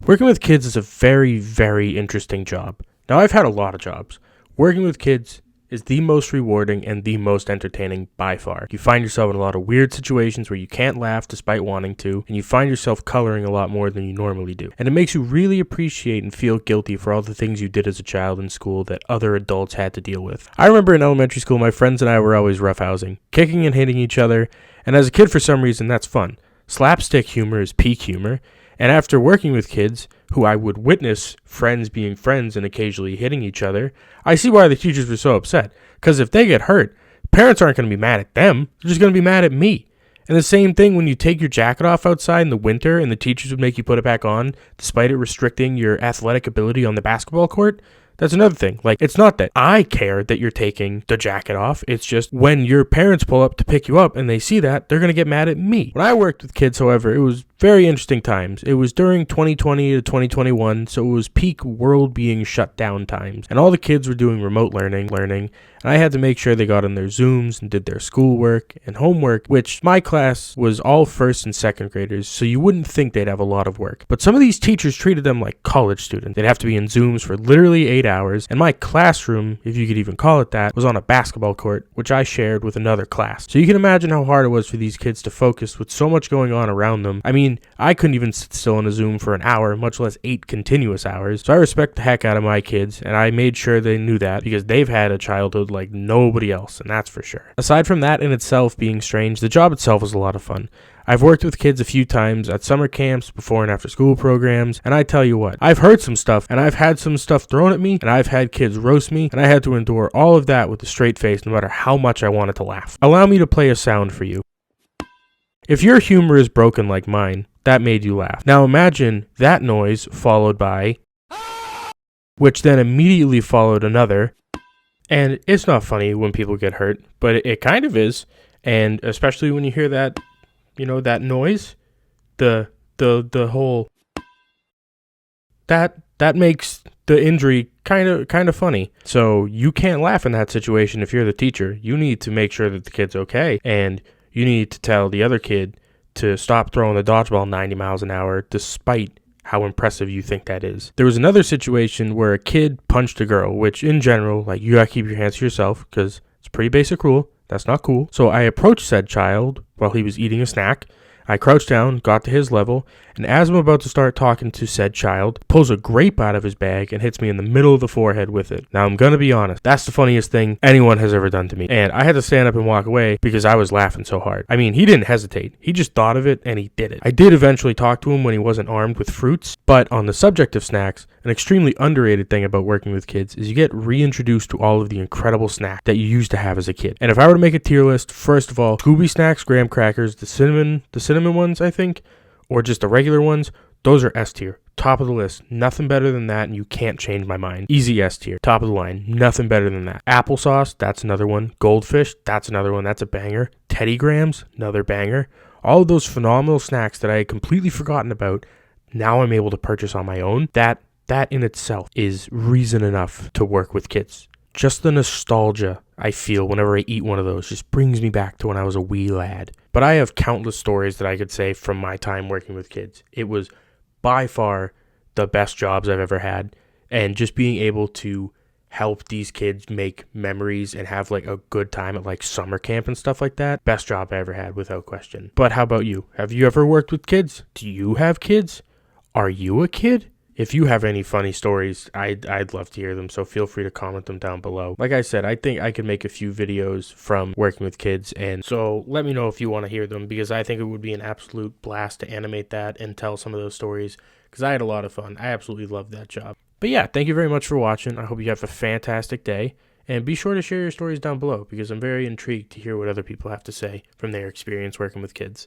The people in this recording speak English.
Working with kids is a very, very interesting job. Now, I've had a lot of jobs. Working with kids is the most rewarding and the most entertaining by far. You find yourself in a lot of weird situations where you can't laugh despite wanting to, and you find yourself coloring a lot more than you normally do. And it makes you really appreciate and feel guilty for all the things you did as a child in school that other adults had to deal with. I remember in elementary school, my friends and I were always roughhousing, kicking and hitting each other, and as a kid, for some reason, that's fun. Slapstick humor is peak humor. And after working with kids, who I would witness friends being friends and occasionally hitting each other, I see why the teachers were so upset. Because if they get hurt, parents aren't going to be mad at them. They're just going to be mad at me. And the same thing when you take your jacket off outside in the winter and the teachers would make you put it back on, despite it restricting your athletic ability on the basketball court. That's another thing. Like, it's not that I care that you're taking the jacket off. It's just when your parents pull up to pick you up and they see that, they're going to get mad at me. When I worked with kids, however, it was very interesting times. It was during 2020 to 2021, so it was peak world being shut down times. And all the kids were doing remote learning, and I had to make sure they got on their Zooms and did their schoolwork and homework, which my class was all first and second graders, so you wouldn't think they'd have a lot of work. But some of these teachers treated them like college students. They'd have to be in Zooms for literally 8 hours, and my classroom, if you could even call it that, was on a basketball court, which I shared with another class. So you can imagine how hard it was for these kids to focus with so much going on around them. I mean, I couldn't even sit still in a Zoom for an hour, much less 8 continuous hours. So I respect the heck out of my kids, and I made sure they knew that because they've had a childhood like nobody else, and that's for sure. Aside from that in itself being strange, the job itself was a lot of fun. I've worked with kids a few times at summer camps, before and after school programs, and I tell you what, I've heard some stuff, and I've had some stuff thrown at me, and I've had kids roast me, and I had to endure all of that with a straight face no matter how much I wanted to laugh. Allow me to play a sound for you. If your humor is broken like mine, that made you laugh. Now imagine that noise followed by, which then immediately followed another. And it's not funny when people get hurt, but it kind of is. And especially when you hear that, that noise, the whole, that makes the injury kind of funny. So you can't laugh in that situation if you're the teacher. You need to make sure that the kid's okay, and you need to tell the other kid to stop throwing the dodgeball 90 miles an hour despite how impressive you think that is. There was another situation where a kid punched a girl, which in general, like, you gotta keep your hands to yourself because it's a pretty basic rule. That's not cool. So I approached said child while he was eating a snack. I crouched down, got to his level, and as I'm about to start talking to said child, pulls a grape out of his bag and hits me in the middle of the forehead with it. Now, I'm gonna be honest, that's the funniest thing anyone has ever done to me. And I had to stand up and walk away because I was laughing so hard. I mean, he didn't hesitate. He just thought of it and he did it. I did eventually talk to him when he wasn't armed with fruits, but on the subject of snacks, an extremely underrated thing about working with kids is you get reintroduced to all of the incredible snacks that you used to have as a kid. And if I were to make a tier list, first of all, Scooby Snacks, graham crackers, the cinnamon ones, I think, or just the regular ones, those are S tier. Top of the list. Nothing better than that, and you can't change my mind. Easy S tier. Top of the line. Nothing better than that. Applesauce, that's another one. Goldfish, that's another one. That's a banger. Teddy Grahams, another banger. All of those phenomenal snacks that I had completely forgotten about, now I'm able to purchase on my own. That in itself is reason enough to work with kids. Just the nostalgia I feel whenever I eat one of those just brings me back to when I was a wee lad. But I have countless stories that I could say from my time working with kids. It was by far the best jobs I've ever had. And just being able to help these kids make memories and have like a good time at like summer camp and stuff like that, best job I ever had without question. But how about you? Have you ever worked with kids? Do you have kids? Are you a kid? If you have any funny stories, I'd love to hear them, so feel free to comment them down below. Like I said, I think I could make a few videos from working with kids, and so let me know if you want to hear them, because I think it would be an absolute blast to animate that and tell some of those stories, because I had a lot of fun. I absolutely loved that job. But yeah, thank you very much for watching. I hope you have a fantastic day, and be sure to share your stories down below, because I'm very intrigued to hear what other people have to say from their experience working with kids.